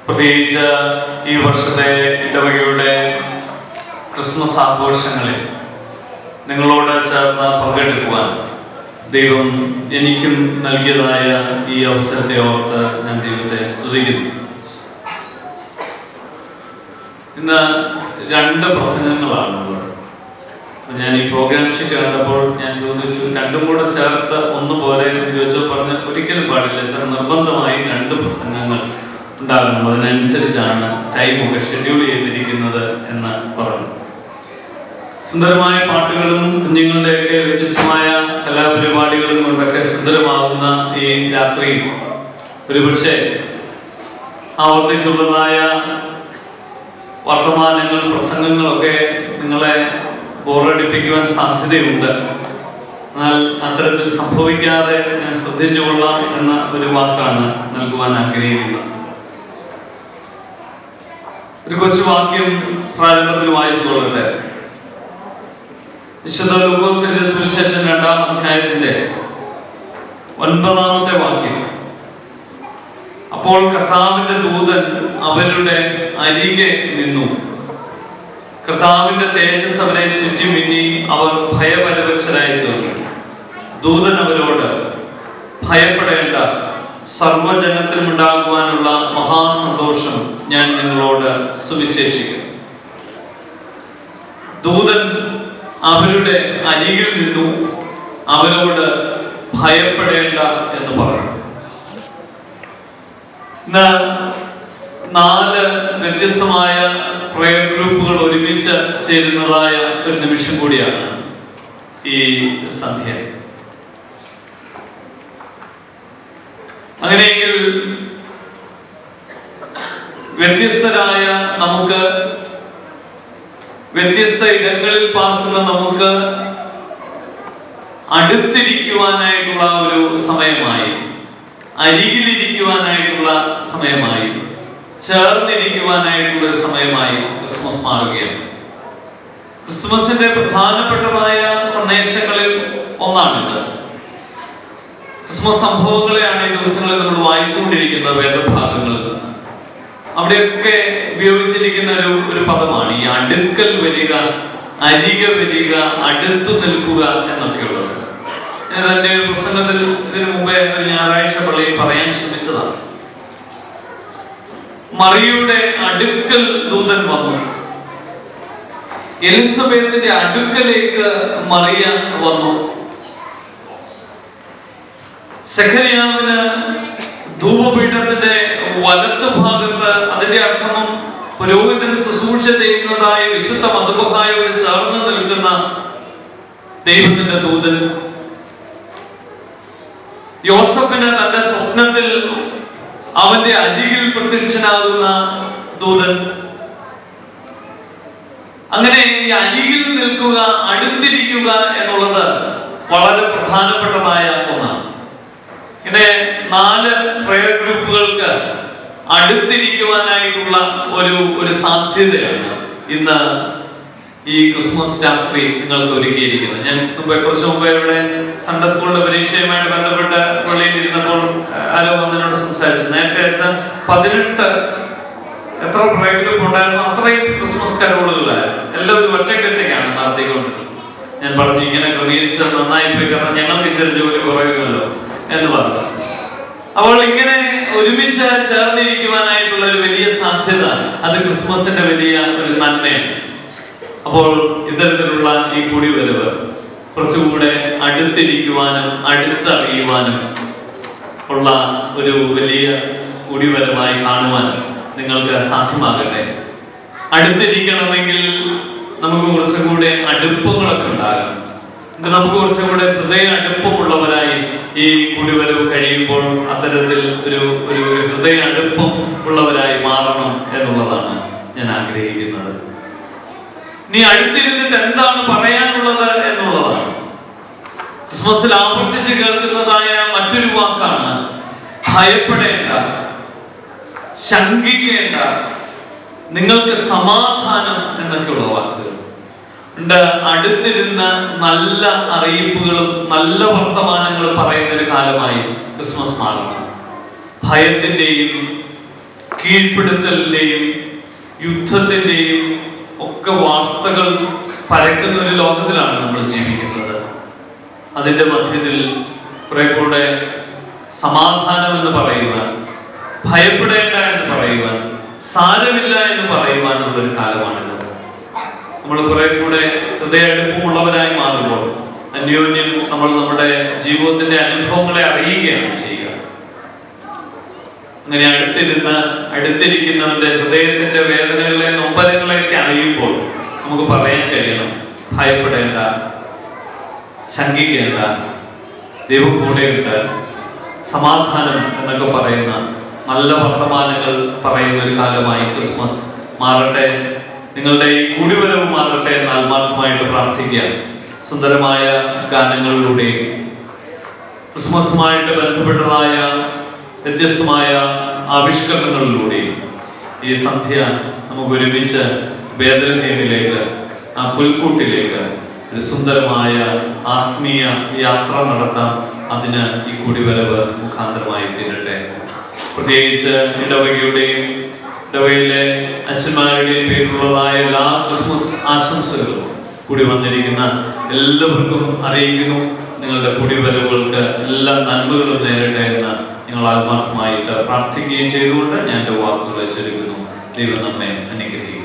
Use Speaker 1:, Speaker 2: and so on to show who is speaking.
Speaker 1: പ്രത്യേകിച്ച് ഈ വർഷത്തെ ഇടവകയുടെ ക്രിസ്മസ് ആഘോഷങ്ങളിൽ നിങ്ങളോട് ചേർന്ന് പങ്കെടുക്കുവാൻ ദൈവം എനിക്കും നൽകിയതായ ഈ അവസരത്തെ ഓർത്ത് ഞാൻ ദൈവത്തെ സ്തുതിക്കുന്നു. ഇന്ന് 2 പ്രസംഗങ്ങളാണുള്ളത്. ഞാൻ ഈ പ്രോഗ്രാം ഷീറ്റ് കണ്ടപ്പോൾ ഞാൻ ചോദിച്ചു, രണ്ടും കൂടെ ചേർത്ത് ഒന്നുപോലെ ചോദിച്ചോ പറഞ്ഞ ഒരിക്കലും പാടില്ല സാർ, നിർബന്ധമായി 2 പ്രസംഗങ്ങൾ ഉണ്ടാകണം, അതിനനുസരിച്ചാണ് ടൈമൊക്കെ ഷെഡ്യൂൾ ചെയ്തിരിക്കുന്നത് എന്ന് പറഞ്ഞു. സുന്ദരമായ പാട്ടുകളും കുഞ്ഞുങ്ങളുടെയൊക്കെ വ്യത്യസ്തമായ കലാപരിപാടികളും കൊണ്ടൊക്കെ സുന്ദരമാകുന്ന ഈ രാത്രിയിൽ ഒരുപക്ഷെ ആവർത്തിച്ചുള്ളതായ വർത്തമാനങ്ങൾ, പ്രസംഗങ്ങളൊക്കെ നിങ്ങളെ ബോറടിപ്പിക്കുവാൻ സാധ്യതയുണ്ട്. എന്നാൽ അത്തരത്തിൽ സംഭവിക്കാതെ ഞാൻ ശ്രദ്ധിച്ചുകൊള്ളാം എന്ന ഒരു വാക്കാണ് നൽകുവാൻ ആഗ്രഹിക്കുന്നത്. ഒരു കൊച്ചു വാക്യം പ്രാരംഭത്തിൽ വായിച്ചു കൊള്ളട്ടെ. വിശുദ്ധ ലൂക്കോസിന്റെ സുവിശേഷം 2-ാം അധ്യായത്തിന്റെ 9-ാമത്തെ വാക്യം. അപ്പോൾ കർത്താവിന്റെ ദൂതൻ അവരുടെ അരികെ നിന്നു. കർത്താവിന്റെ തേജസ് അവരെ ചുറ്റിമിന്നി, അവർ ഭയപരവശരായി തീർന്നു. ദൂതൻ അവരോട്, ഭയപ്പെടേണ്ട, സർവ്വജനത്തിനും ഉണ്ടാകുവാനുള്ള മഹാസന്തോഷം ഞാൻ നിങ്ങളോട് സുവിശേഷിക്കും. ദൂതൻ അവരുടെ അരികിൽ നിന്നു അവരോട് ഭയപ്പെടേണ്ട എന്ന് പറഞ്ഞു. ഇന്ന് 4 വ്യത്യസ്തമായ പ്രയർ ഗ്രൂപ്പുകൾ ഒരുമിച്ച് ചേരുന്നതായ ഒരു നിമിഷം കൂടിയാണ് ഈ സന്ധ്യ. അങ്ങനെയെങ്കിൽ വ്യത്യസ്തരായ നമുക്ക്, വ്യത്യസ്ത ഇടങ്ങളിൽ പാർക്കുന്ന നമുക്ക് അടുത്തിരിക്കുവാനായിട്ടുള്ള ഒരു സമയമായി, അരികിലിരിക്കുവാനായിട്ടുള്ള സമയമായി, ചേർന്നിരിക്കുവാനായിട്ടുള്ള ഒരു സമയമായി ക്രിസ്മസ് മാറുകയാണ്. ക്രിസ്മസിന്റെ പ്രധാനപ്പെട്ടതായ സന്ദേശങ്ങളിൽ ഒന്നാണിത്. ക്രിസ്മസ് സംഭവങ്ങളെയാണ് ഈ ദിവസങ്ങളിൽ നമ്മൾ വായിച്ചുകൊണ്ടിരിക്കുന്ന വേദഭാഗങ്ങളിൽ. അവിടെയൊക്കെ ഉപയോഗിച്ചിരിക്കുന്ന ഒരു പദമാണ് ഈ അടുക്കൽ വരിക, അരികെ വരിക, അടുത്തു നിൽക്കുക എന്നൊക്കെയുള്ളത്. ഞാൻ എൻ്റെ ഒരു പ്രസംഗത്തിൽ ഇതിനു മുമ്പേ ഒരു ഞായറാഴ്ച പള്ളിയിൽ പറയാൻ ശ്രമിച്ചതാണ്. മറിയയുടെ അടുക്കൽ ദൂതൻ വന്നു. എലിസബത്തിന്റെ അടുക്കലേക്ക് മറിയ വന്നു. സെഖരിയാവിന് ധൂപപീഠത്തിന്റെ വലത്ത് ഭാഗത്ത്, അതിന്റെ അർത്ഥം പുരോഹിതൻ ശുശ്രൂഷ ചെയ്യുന്നതായ വിശുദ്ധ മതബഹായോട് ചേർന്ന് നിൽക്കുന്ന ദൈവത്തിന്റെ ദൂതൻ. യോസഫിന് തന്റെ സ്വപ്നത്തിൽ അവന്റെ അരികിൽ പ്രത്യക്ഷനാകുന്ന ദൂതൻ. അങ്ങനെ ഈ അരികിൽ നിൽക്കുക, അടുത്തിരിക്കുക എന്നുള്ളത് വളരെ പ്രധാനപ്പെട്ടതായ ഒന്നാണ്. ഇങ്ങനെ 4 പ്രയർ ഗ്രൂപ്പുകൾക്ക് അടുത്തിരിക്കുവാനായിട്ടുള്ള ഒരു സാധ്യതയാണ് ഇന്ന് ഈ ക്രിസ്മസ് രാത്രി നിങ്ങൾക്ക് ഒരുക്കിയിരിക്കുന്നത്. ഞാൻ കുറച്ച് മുമ്പ് ഇവിടെ സൺഡേ സ്കൂളിന്റെ പരീക്ഷയുമായിട്ട് ബന്ധപ്പെട്ട് പള്ളിയിൽ ഇരുന്നപ്പോൾ ആരോ വന്നതിനോട് സംസാരിച്ചു. നേരത്തെ വെച്ചാൽ 18 എത്ര പ്രയർ ഗ്രൂപ്പ് ഉണ്ടായിരുന്നു, അത്രയും ക്രിസ്മസ് കരോളുകളായിരുന്നു. എല്ലാവരും ഒറ്റയ്ക്കാണ് നടത്തിക്കൊണ്ട്. ഞാൻ പറഞ്ഞു, ഇങ്ങനെ ക്രമീകരിച്ചത് നന്നായി പോയി, കാരണം ഞങ്ങൾക്ക് ഇച്ചിരി ജോലി കുറയുമല്ലോ എന്ന് പറഞ്ഞു. അപ്പോൾ ഇങ്ങനെ ഒരുമിച്ച് ചേർന്നിരിക്കുവാനായിട്ടുള്ള ഒരു വലിയ സാധ്യത, അത് ക്രിസ്മസിന്റെ വലിയ ഒരു നന്മയാണ്. അപ്പോൾ ഇത്തരത്തിലുള്ള ഈ കൂടിവരവ് കുറച്ചുകൂടെ അടുത്തിരിക്കുവാനും അടുത്തറിയുവാനും ഉള്ള ഒരു വലിയ കൂടിവരവായി കാണുവാൻ നിങ്ങൾക്ക് സാധ്യമാകട്ടെ. അടുത്തിരിക്കണമെങ്കിൽ നമുക്ക് കുറച്ചുകൂടെ അടുപ്പങ്ങളൊക്കെ ഉണ്ടാകണം. നമുക്ക് കുറച്ചുകൂടെ ഹൃദയ അടുപ്പമുള്ളവരായി ഈ കൂടിവരവ് കഴിയുമ്പോൾ അത്തരത്തിൽ ഒരു ഹൃദയ അടുപ്പം ഉള്ളവരായി മാറണം എന്നുള്ളതാണ് ഞാൻ ആഗ്രഹിക്കുന്നത്. നീ അടുത്തിരുന്നിട്ട് എന്താണ് പറയാനുള്ളത് എന്നുള്ളതാണ്. ക്രിസ്മസിൽ ആവർത്തിച്ച് കേൾക്കുന്നതായ മറ്റൊരു വാക്കാണ് ഭയപ്പെടേണ്ട, ശങ്കിക്കേണ്ട, നിങ്ങൾക്ക് സമാധാനം എന്നൊക്കെയുള്ള വാക്കുകൾ. അടുത്തിരുന്ന് നല്ല അറിയിപ്പുകളും നല്ല വർത്തമാനങ്ങളും പറയുന്ന ഒരു കാലമായി ക്രിസ്മസ് മാറുന്നു. ഭയത്തിന്റെയും കീഴ്പ്പെടുത്തലിന്റെയും യുദ്ധത്തിന്റെയും ഒക്കെ വാർത്തകൾ പരക്കുന്ന ഒരു ലോകത്തിലാണ് നമ്മൾ ജീവിക്കുന്നത്. അതിന്റെ മധ്യത്തിൽ കുറെ കൂടെ സമാധാനം എന്ന് പറയുവാൻ, ഭയപ്പെടേണ്ട എന്ന് പറയുവാൻ, സാരമില്ല എന്ന് പറയുവാനുള്ള ഒരു കാലമാണിത്. നമ്മൾ കുറെ കൂടെ ഹൃദയടുപ്പമുള്ളവരായി മാറുമ്പോൾ അന്യോന്യം നമ്മൾ നമ്മുടെ ജീവിതത്തിന്റെ അനുഭവങ്ങളെ അറിയുകയാണ് ചെയ്യുക. അങ്ങനെ അടുത്തിരിക്കുന്നവന്റെ ഹൃദയത്തിന്റെ വേദനകളെ, നൊമ്പരങ്ങളെയൊക്കെ അറിയുമ്പോൾ നമുക്ക് പറയാൻ കഴിയണം, ഭയപ്പെടേണ്ട, ശങ്കിക്കേണ്ട, ദൈവം കൂടെയുണ്ട്, സമാധാനം എന്നൊക്കെ പറയുന്ന നല്ല വർത്തമാനങ്ങൾ പറയുന്ന ഒരു കാലമായി ക്രിസ്മസ് മാറട്ടെ. നിങ്ങളുടെ ഈ കൂടിവരവ് മാറട്ടെ എന്ന് ആത്മാർത്ഥമായിട്ട് പ്രാർത്ഥിക്കുക. സുന്ദരമായ ഗാനങ്ങളിലൂടെയും ക്രിസ്മസുമായിട്ട് ബന്ധപ്പെട്ടതായ വ്യത്യസ്തമായ ആവിഷ്കരണങ്ങളിലൂടെയും ഈ സന്ധ്യ നമുക്ക് ഒരുമിച്ച് ബേത്ലഹേമിലേക്ക്, ആ പുൽക്കൂട്ടിലേക്ക് ഒരു സുന്ദരമായ ആത്മീയ യാത്ര നടത്താം. അതിന് ഈ കൂടിവരവ് മുഖാന്തരമായി തീരട്ടെ. പ്രത്യേകിച്ച് ഇടവകയിലെ അച്ഛന്മാരുടെയും പേരിലുള്ളതായ എല്ലാ ക്രിസ്മസ് ആശംസകളും കൂടി വന്നിരിക്കുന്ന എല്ലാവർക്കും അറിയിക്കുന്നു. നിങ്ങളുടെ കൂടിവരവുകൾക്ക് എല്ലാ നന്മകളും നേരട്ടെ എന്ന് നിങ്ങൾ ആത്മാർത്ഥമായിട്ട് പ്രാർത്ഥിക്കുകയും ചെയ്തുകൊണ്ട് ഞാൻ എൻ്റെ വാക്കുകളെ ചൊല്ലുന്നു. ദൈവം നമ്മെ അനുഗ്രഹിക്കും.